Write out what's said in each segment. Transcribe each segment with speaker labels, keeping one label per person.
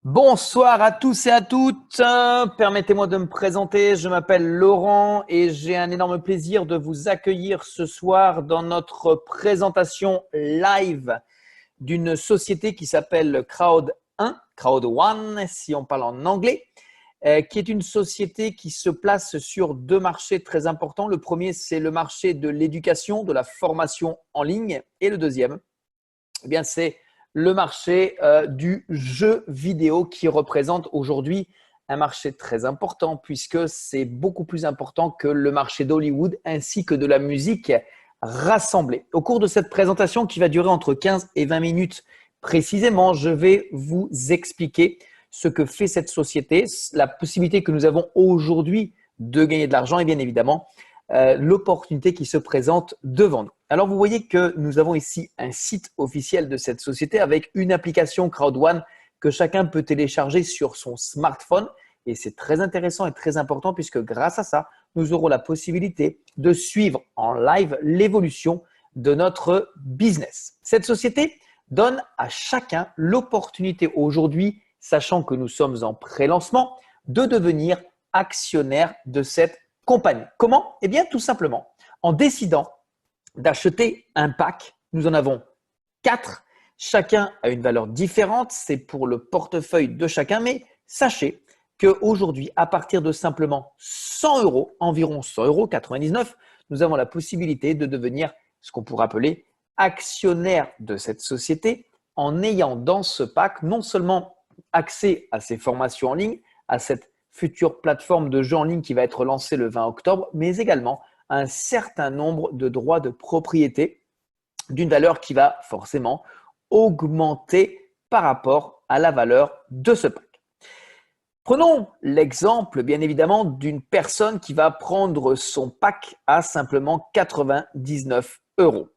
Speaker 1: Bonsoir à tous et à toutes. Permettez-moi de me présenter. Je m'appelle Laurent et j'ai un énorme plaisir de vous accueillir ce soir dans notre présentation live d'une société qui s'appelle Crowd1, Crowd1 si on parle en anglais, qui est une société qui se place sur deux marchés très importants. Le premier, c'est le marché de l'éducation, de la formation en ligne, et le deuxième, eh bien, c'est le marché du jeu vidéo qui représente aujourd'hui un marché très important puisque c'est beaucoup plus important que le marché d'Hollywood ainsi que de la musique rassemblée. Au cours de cette présentation qui va durer entre 15 et 20 minutes précisément, je vais vous expliquer ce que fait cette société, la possibilité que nous avons aujourd'hui de gagner de l'argent et bien évidemment l'opportunité qui se présente devant nous. Alors, vous voyez que nous avons ici un site officiel de cette société avec une application Crowd1 que chacun peut télécharger sur son smartphone. Et c'est très intéressant et très important puisque grâce à ça, nous aurons la possibilité de suivre en live l'évolution de notre business. Cette société donne à chacun l'opportunité aujourd'hui, sachant que nous sommes en pré-lancement, de devenir actionnaire de cette compagnie. Comment? Eh bien, tout simplement en décidant d'acheter un pack. Nous en avons 4. Chacun a une valeur différente. C'est pour le portefeuille de chacun. Mais sachez qu'aujourd'hui, à partir de simplement 100 euros, environ 100 euros, 99, nous avons la possibilité de devenir ce qu'on pourrait appeler actionnaire de cette société en ayant dans ce pack non seulement accès à ces formations en ligne, à cette future plateforme de jeux en ligne qui va être lancée le 20 octobre, mais également un certain nombre de droits de propriété d'une valeur qui va forcément augmenter par rapport à la valeur de ce pack. Prenons l'exemple, bien évidemment, d'une personne qui va prendre son pack à simplement 99 euros.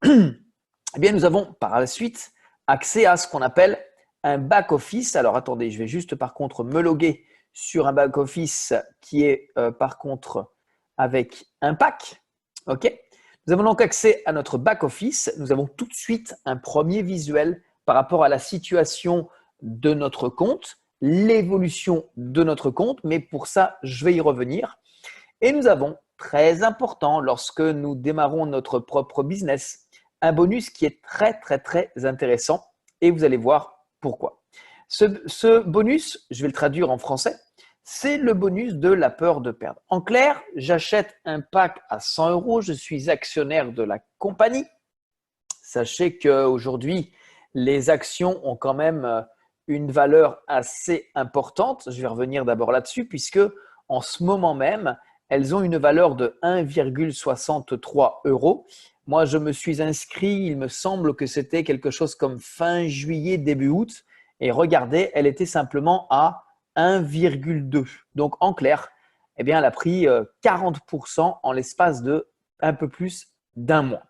Speaker 1: Eh bien, nous avons par la suite accès à ce qu'on appelle un back-office. Alors, attendez, je vais juste par contre me loguer sur un back-office qui est par contre avec un pack. OK. Nous avons donc accès à notre back-office. Nous avons tout de suite un premier visuel par rapport à la situation de notre compte, l'évolution de notre compte, mais pour ça, je vais y revenir. Et nous avons, très important lorsque nous démarrons notre propre business, un bonus qui est très, très, très intéressant et vous allez voir pourquoi. Ce bonus, je vais le traduire en français, c'est le bonus de la peur de perdre. En clair, j'achète un pack à 100 euros, je suis actionnaire de la compagnie. Sachez qu'aujourd'hui, les actions ont quand même une valeur assez importante. Je vais revenir d'abord là-dessus puisque en ce moment même, elles ont une valeur de 1,63 euros. Moi, je me suis inscrit, il me semble que c'était quelque chose comme fin juillet, début août. Et regardez, elle était simplement à 1,2. Donc, en clair, eh bien, elle a pris 40% en l'espace de un peu plus d'un mois.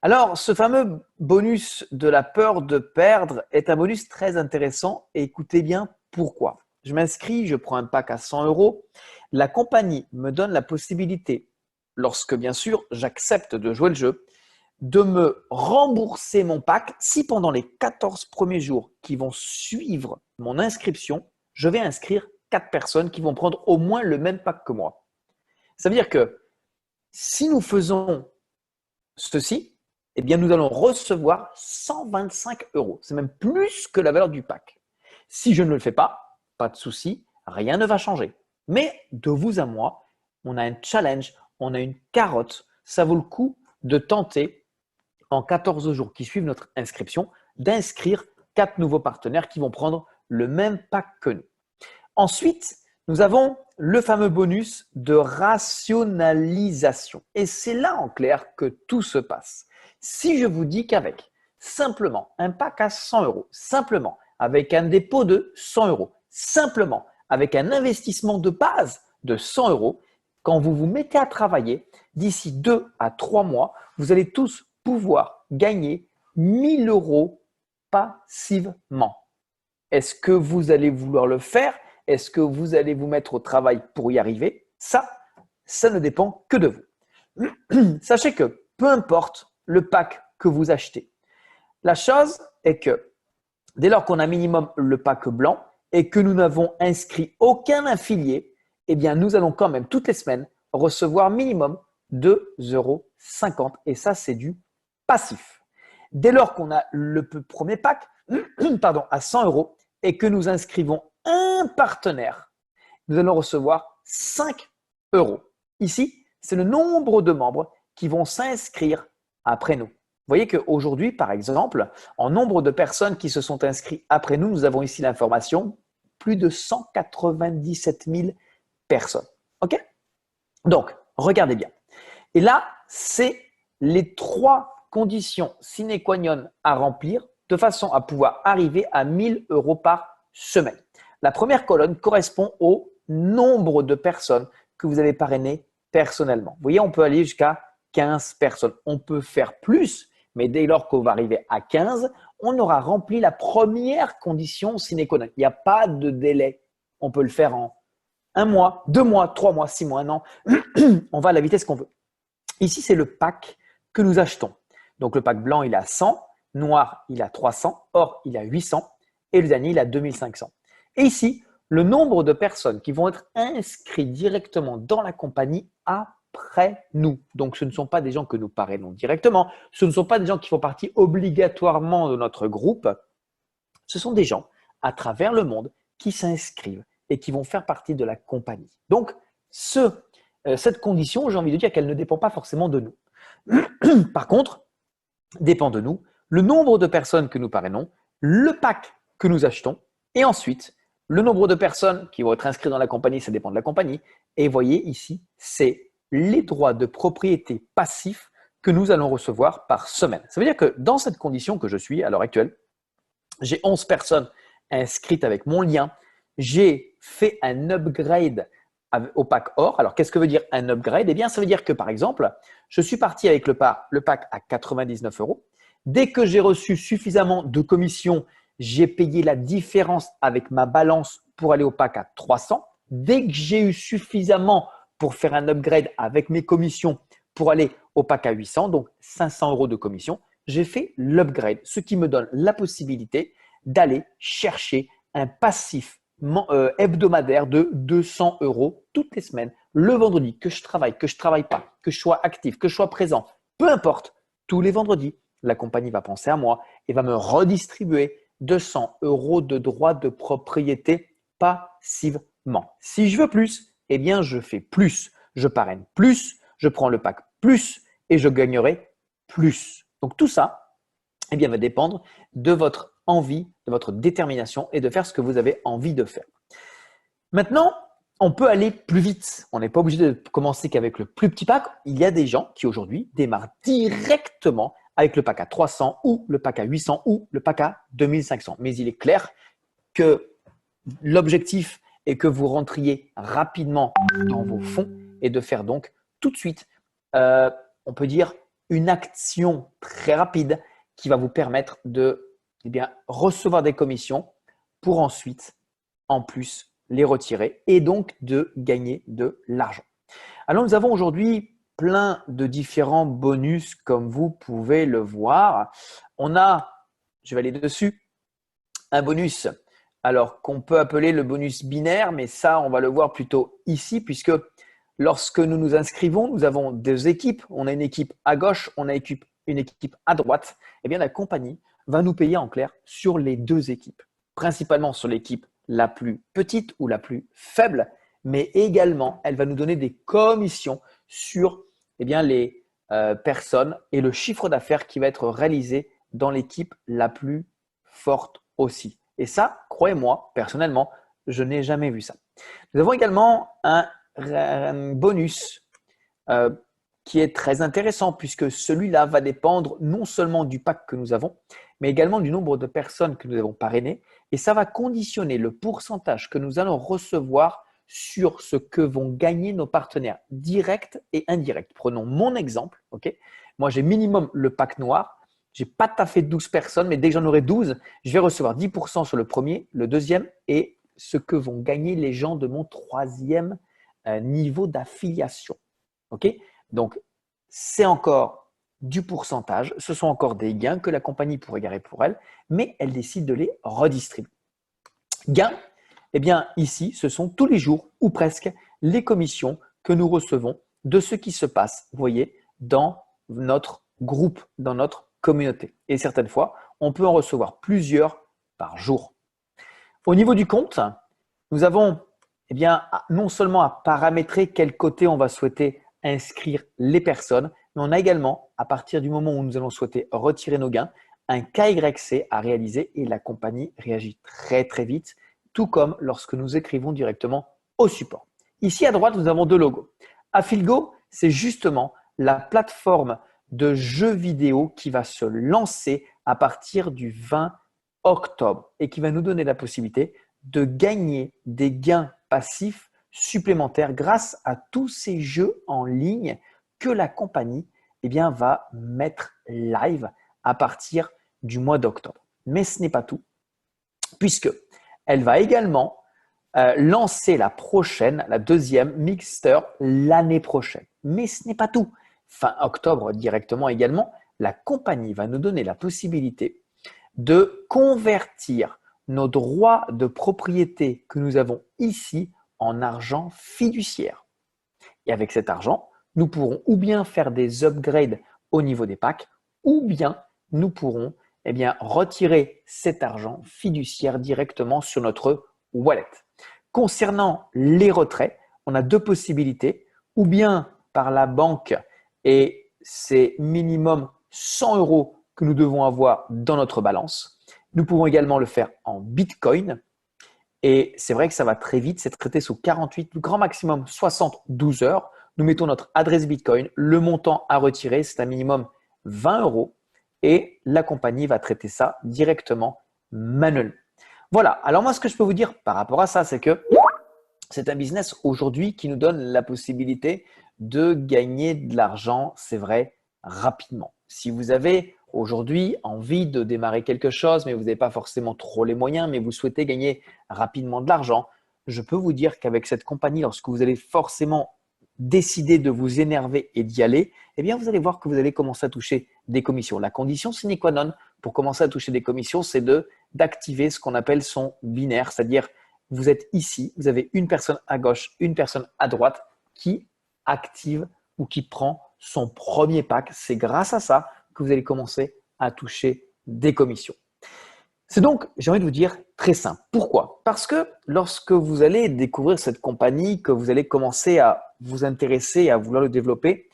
Speaker 1: Alors, ce fameux bonus de la peur de perdre est un bonus très intéressant et écoutez bien pourquoi. Je m'inscris, je prends un pack à 100 euros. La compagnie me donne la possibilité, lorsque bien sûr j'accepte de jouer le jeu, de me rembourser mon pack si pendant les 14 premiers jours qui vont suivre mon inscription, je vais inscrire 4 personnes qui vont prendre au moins le même pack que moi. Ça veut dire que si nous faisons ceci, eh bien nous allons recevoir 125 euros. C'est même plus que la valeur du pack. Si je ne le fais pas, pas de souci, rien ne va changer. Mais de vous à moi, on a un challenge, on a une carotte. Ça vaut le coup de tenter en 14 jours qui suivent notre inscription d'inscrire 4 nouveaux partenaires qui vont prendre le même pack que nous. Ensuite, nous avons le fameux bonus de rationalisation. Et c'est là en clair que tout se passe. Si je vous dis qu'avec simplement un pack à 100 euros, simplement avec un dépôt de 100 euros, simplement avec un investissement de base de 100 euros, quand vous vous mettez à travailler, d'ici 2 à 3 mois, vous allez tous pouvoir gagner 1000 euros passivement. Est-ce que vous allez vouloir le faire? Est-ce que vous allez vous mettre au travail pour y arriver? Ça ne dépend que de vous. Sachez que peu importe le pack que vous achetez, la chose est que dès lors qu'on a minimum le pack blanc, et que nous n'avons inscrit aucun affilié, eh bien, nous allons quand même toutes les semaines recevoir minimum 2,50 € et ça, c'est du passif. Dès lors qu'on a le premier pack à 100 € et que nous inscrivons un partenaire, nous allons recevoir 5 €. Ici, c'est le nombre de membres qui vont s'inscrire après nous. Vous voyez qu'aujourd'hui, par exemple, en nombre de personnes qui se sont inscrites après nous, nous avons ici l'information, plus de 197 000 personnes. OK? Donc, regardez bien. Et là, c'est les 3 conditions sine qua non à remplir de façon à pouvoir arriver à 1 000 € par semaine. La première colonne correspond au nombre de personnes que vous avez parrainées personnellement. Vous voyez, on peut aller jusqu'à 15 personnes. On peut faire plus, mais dès lors qu'on va arriver à 15, on aura rempli la première condition sine qua non. Il n'y a pas de délai. On peut le faire en 1 mois, 2 mois, 3 mois, 6 mois, 1 an. On va à la vitesse qu'on veut. Ici, c'est le pack que nous achetons. Donc, le pack blanc, il est à 100, noir, il est à 300, or, il est à 800 et le dernier, il est à 2500. Et ici, le nombre de personnes qui vont être inscrites directement dans la compagnie après nous. Donc, ce ne sont pas des gens que nous parrainons directement. Ce ne sont pas des gens qui font partie obligatoirement de notre groupe. Ce sont des gens à travers le monde qui s'inscrivent et qui vont faire partie de la compagnie. Donc, cette condition, j'ai envie de dire qu'elle ne dépend pas forcément de nous. Par contre, dépend de nous le nombre de personnes que nous parrainons, le pack que nous achetons et ensuite le nombre de personnes qui vont être inscrites dans la compagnie, ça dépend de la compagnie. Et voyez ici, c'est les droits de propriété passifs que nous allons recevoir par semaine. Ça veut dire que dans cette condition que je suis à l'heure actuelle, j'ai 11 personnes inscrites avec mon lien. J'ai fait un upgrade au pack or. Alors, qu'est-ce que veut dire un upgrade? Eh bien, ça veut dire que, par exemple, je suis parti avec le pack à 99 €. Dès que j'ai reçu suffisamment de commissions, j'ai payé la différence avec ma balance pour aller au pack à 300. Dès que j'ai eu suffisamment pour faire un upgrade avec mes commissions pour aller au pack à 800, donc 500 € de commission, j'ai fait l'upgrade, ce qui me donne la possibilité d'aller chercher un passif hebdomadaire de 200 € toutes les semaines, le vendredi, que je travaille pas, que je sois actif, que je sois présent, peu importe, tous les vendredis, la compagnie va penser à moi et va me redistribuer 200 € de droits de propriété passivement. Si je veux plus, eh bien, je fais plus. Je parraine plus, je prends le pack plus et je gagnerai plus. Donc, tout ça, eh bien, va dépendre de votre envie, de votre détermination et de faire ce que vous avez envie de faire. Maintenant, on peut aller plus vite. On n'est pas obligé de commencer qu'avec le plus petit pack. Il y a des gens qui aujourd'hui démarrent directement avec le pack à 300 ou le pack à 800 ou le pack à 2500. Mais il est clair que l'objectif est que vous rentriez rapidement dans vos fonds et de faire donc tout de suite, on peut dire, une action très rapide qui va vous permettre de recevoir des commissions pour ensuite, en plus, les retirer et donc de gagner de l'argent. Alors, nous avons aujourd'hui plein de différents bonus comme vous pouvez le voir. On a, je vais aller dessus, un bonus alors qu'on peut appeler le bonus binaire, mais ça, on va le voir plutôt ici puisque lorsque nous nous inscrivons, nous avons deux équipes. On a une équipe à gauche, on a une équipe à droite. Eh bien, la compagnie va nous payer en clair sur les deux équipes, principalement sur l'équipe la plus petite ou la plus faible, mais également, elle va nous donner des commissions sur les personnes et le chiffre d'affaires qui va être réalisé dans l'équipe la plus forte aussi. Et ça, croyez-moi, personnellement, je n'ai jamais vu ça. Nous avons également un bonus qui est très intéressant puisque celui-là va dépendre non seulement du pack que nous avons, mais également du nombre de personnes que nous avons parrainées. Et ça va conditionner le pourcentage que nous allons recevoir sur ce que vont gagner nos partenaires directs et indirects. Prenons mon exemple. Okay, moi, j'ai minimum le pack noir. Je n'ai pas taffé 12 personnes, mais dès que j'en aurai 12, je vais recevoir 10% sur le premier, le deuxième et ce que vont gagner les gens de mon troisième niveau d'affiliation. Okay, donc, c'est encore du pourcentage. Ce sont encore des gains que la compagnie pourrait garder pour elle, mais elle décide de les redistribuer. Gains Eh bien, ici, ce sont tous les jours ou presque les commissions que nous recevons de ce qui se passe, vous voyez, dans notre groupe, dans notre communauté. Et certaines fois, on peut en recevoir plusieurs par jour. Au niveau du compte, nous avons eh bien, non seulement à paramétrer quel côté on va souhaiter inscrire les personnes, mais on a également, à partir du moment où nous allons souhaiter retirer nos gains, un KYC à réaliser et la compagnie réagit très très vite, tout comme lorsque nous écrivons directement au support. Ici à droite, nous avons deux logos. Affilgo, c'est justement la plateforme de jeux vidéo qui va se lancer à partir du 20 octobre et qui va nous donner la possibilité de gagner des gains passifs supplémentaires grâce à tous ces jeux en ligne que la compagnie eh bien, va mettre live à partir du mois d'octobre. Mais ce n'est pas tout, puisque elle va également lancer la deuxième Mixter l'année prochaine. Mais ce n'est pas tout. Fin octobre directement également, la compagnie va nous donner la possibilité de convertir nos droits de propriété que nous avons ici en argent fiduciaire. Et avec cet argent, nous pourrons ou bien faire des upgrades au niveau des packs, ou bien nous pourrons retirer cet argent fiduciaire directement sur notre wallet. Concernant les retraits, on a deux possibilités, ou bien par la banque et c'est minimum 100 € que nous devons avoir dans notre balance. Nous pouvons également le faire en Bitcoin et c'est vrai que ça va très vite, c'est traité sous 48, le grand maximum 72 heures. Nous mettons notre adresse Bitcoin, le montant à retirer, c'est un minimum 20 € et la compagnie va traiter ça directement manuellement. Voilà, alors moi ce que je peux vous dire par rapport à ça, c'est que c'est un business aujourd'hui qui nous donne la possibilité de gagner de l'argent, c'est vrai, rapidement. Si vous avez aujourd'hui envie de démarrer quelque chose, mais vous n'avez pas forcément trop les moyens, mais vous souhaitez gagner rapidement de l'argent, je peux vous dire qu'avec cette compagnie, lorsque vous allez forcément décider de vous énerver et d'y aller, eh bien vous allez voir que vous allez commencer à toucher des commissions. La condition sine qua non pour commencer à toucher des commissions, c'est d'activer ce qu'on appelle son binaire, c'est-à-dire vous êtes ici, vous avez une personne à gauche, une personne à droite qui active ou qui prend son premier pack. C'est grâce à ça que vous allez commencer à toucher des commissions. C'est donc, j'ai envie de vous dire, très simple. Pourquoi? Parce que lorsque vous allez découvrir cette compagnie, que vous allez commencer à vous intéresser, à vouloir le développer,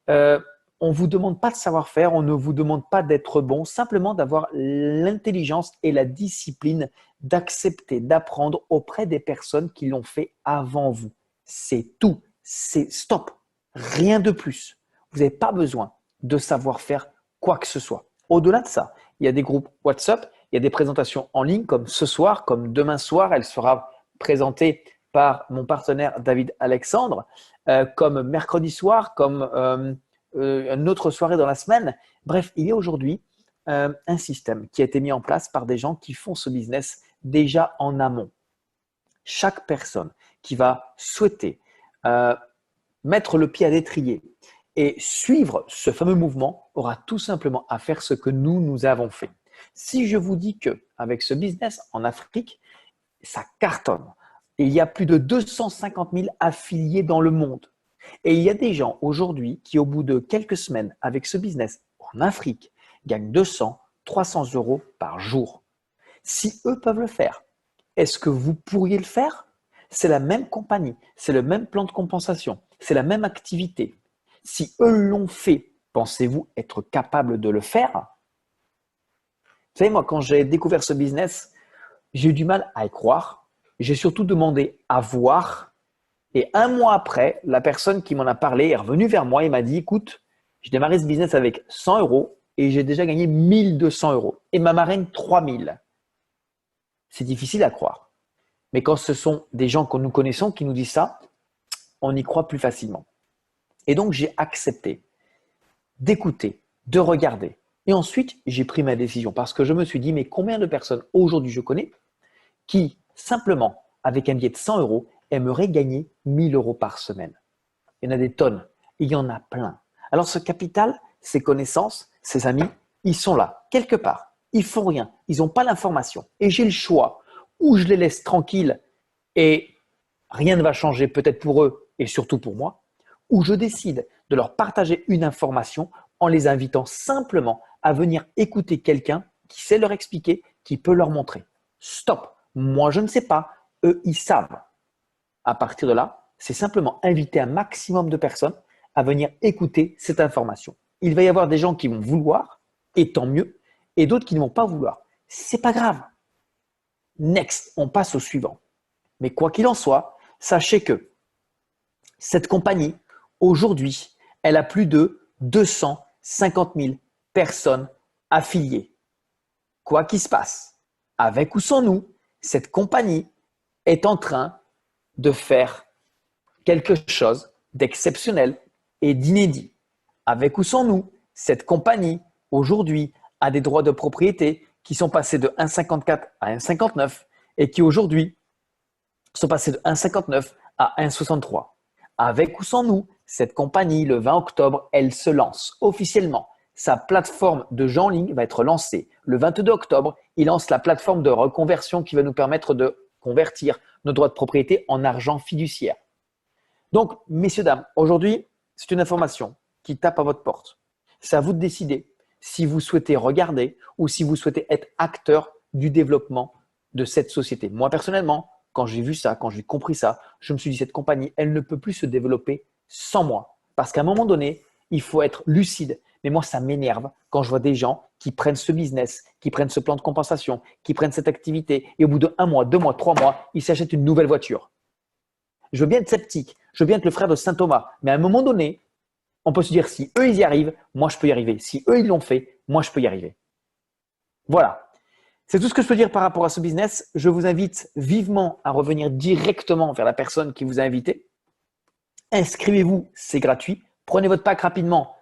Speaker 1: on ne vous demande pas de savoir-faire, on ne vous demande pas d'être bon, simplement d'avoir l'intelligence et la discipline d'accepter, d'apprendre auprès des personnes qui l'ont fait avant vous. C'est tout, c'est stop, rien de plus. Vous n'avez pas besoin de savoir faire quoi que ce soit. Au-delà de ça, il y a des groupes WhatsApp, il y a des présentations en ligne comme ce soir, comme demain soir, elle sera présentée par mon partenaire David Alexandre, comme mercredi soir, comme une autre soirée dans la semaine. Bref, il y a aujourd'hui un système qui a été mis en place par des gens qui font ce business déjà en amont. Chaque personne qui va souhaiter mettre le pied à l'étrier et suivre ce fameux mouvement aura tout simplement à faire ce que nous avons fait. Si je vous dis qu'avec ce business en Afrique, ça cartonne. Et il y a plus de 250 000 affiliés dans le monde. Et il y a des gens aujourd'hui qui, au bout de quelques semaines avec ce business en Afrique, gagnent 200, 300 € par jour. Si eux peuvent le faire, est-ce que vous pourriez le faire? C'est la même compagnie, c'est le même plan de compensation, c'est la même activité. Si eux l'ont fait, pensez-vous être capable de le faire? Vous savez, moi, quand j'ai découvert ce business, j'ai eu du mal à y croire. J'ai surtout demandé à voir. Et un mois après, la personne qui m'en a parlé est revenue vers moi et m'a dit, écoute, j'ai démarré ce business avec 100 € et j'ai déjà gagné 1200 € et ma marraine 3000. C'est difficile à croire. Mais quand ce sont des gens que nous connaissons qui nous disent ça, on y croit plus facilement. Et donc, j'ai accepté d'écouter, de regarder. Et ensuite, j'ai pris ma décision parce que je me suis dit, mais combien de personnes aujourd'hui je connais qui, simplement, avec un billet de 100 € aimeraient gagner 1000 € par semaine? Il y en a des tonnes. Il y en a plein. Alors, ce capital, ces connaissances, ces amis, ils sont là, quelque part. Ils font rien. Ils n'ont pas l'information. Et j'ai le choix. Ou je les laisse tranquilles et rien ne va changer peut-être pour eux et surtout pour moi, ou je décide de leur partager une information en les invitant simplement à venir écouter quelqu'un qui sait leur expliquer, qui peut leur montrer. Stop, moi je ne sais pas, eux ils savent. À partir de là, c'est simplement inviter un maximum de personnes à venir écouter cette information. Il va y avoir des gens qui vont vouloir, et tant mieux, et d'autres qui ne vont pas vouloir. C'est pas grave. Next, on passe au suivant. Mais quoi qu'il en soit, sachez que cette compagnie, aujourd'hui, elle a plus de 250 000 personnes affiliées. Quoi qu'il se passe, avec ou sans nous, cette compagnie est en train de faire quelque chose d'exceptionnel et d'inédit. Avec ou sans nous, cette compagnie, aujourd'hui, a des droits de propriété qui sont passés de 1,54 à 1,59 et qui, aujourd'hui, sont passés de 1,59 à 1,63. Avec ou sans nous, cette compagnie, le 20 octobre, elle se lance officiellement. Sa plateforme de jeux en ligne va être lancée. Le 22 octobre, il lance la plateforme de reconversion qui va nous permettre de convertir nos droits de propriété en argent fiduciaire. Donc, messieurs, dames, aujourd'hui, c'est une information qui tape à votre porte. C'est à vous de décider si vous souhaitez regarder ou si vous souhaitez être acteur du développement de cette société. Moi, personnellement, quand j'ai vu ça, quand j'ai compris ça, je me suis dit, cette compagnie, elle ne peut plus se développer sans moi. Parce qu'à un moment donné, il faut être lucide. Mais moi, ça m'énerve quand je vois des gens qui prennent ce business, qui prennent ce plan de compensation, qui prennent cette activité et au bout de 1 mois, 2 mois, 3 mois, ils s'achètent une nouvelle voiture. Je veux bien être sceptique, je veux bien être le frère de saint Thomas, mais à un moment donné, on peut se dire si eux ils y arrivent, moi je peux y arriver. Si eux ils l'ont fait, moi je peux y arriver. Voilà. C'est tout ce que je peux dire par rapport à ce business. Je vous invite vivement à revenir directement vers la personne qui vous a invité. Inscrivez-vous, c'est gratuit. Prenez votre pack rapidement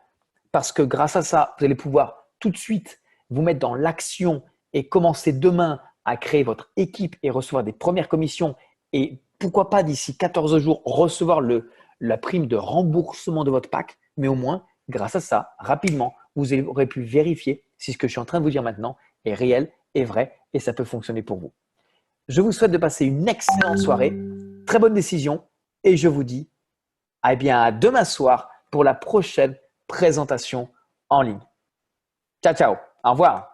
Speaker 1: parce que grâce à ça, vous allez pouvoir tout de suite vous mettre dans l'action et commencer demain à créer votre équipe et recevoir des premières commissions et pourquoi pas d'ici 14 jours recevoir la prime de remboursement de votre pack. Mais au moins, grâce à ça, rapidement, vous aurez pu vérifier si ce que je suis en train de vous dire maintenant est réel, est vrai et ça peut fonctionner pour vous. Je vous souhaite de passer une excellente soirée, très bonne décision et je vous dis à demain soir pour la prochaine présentation en ligne. Ciao, ciao. Au revoir.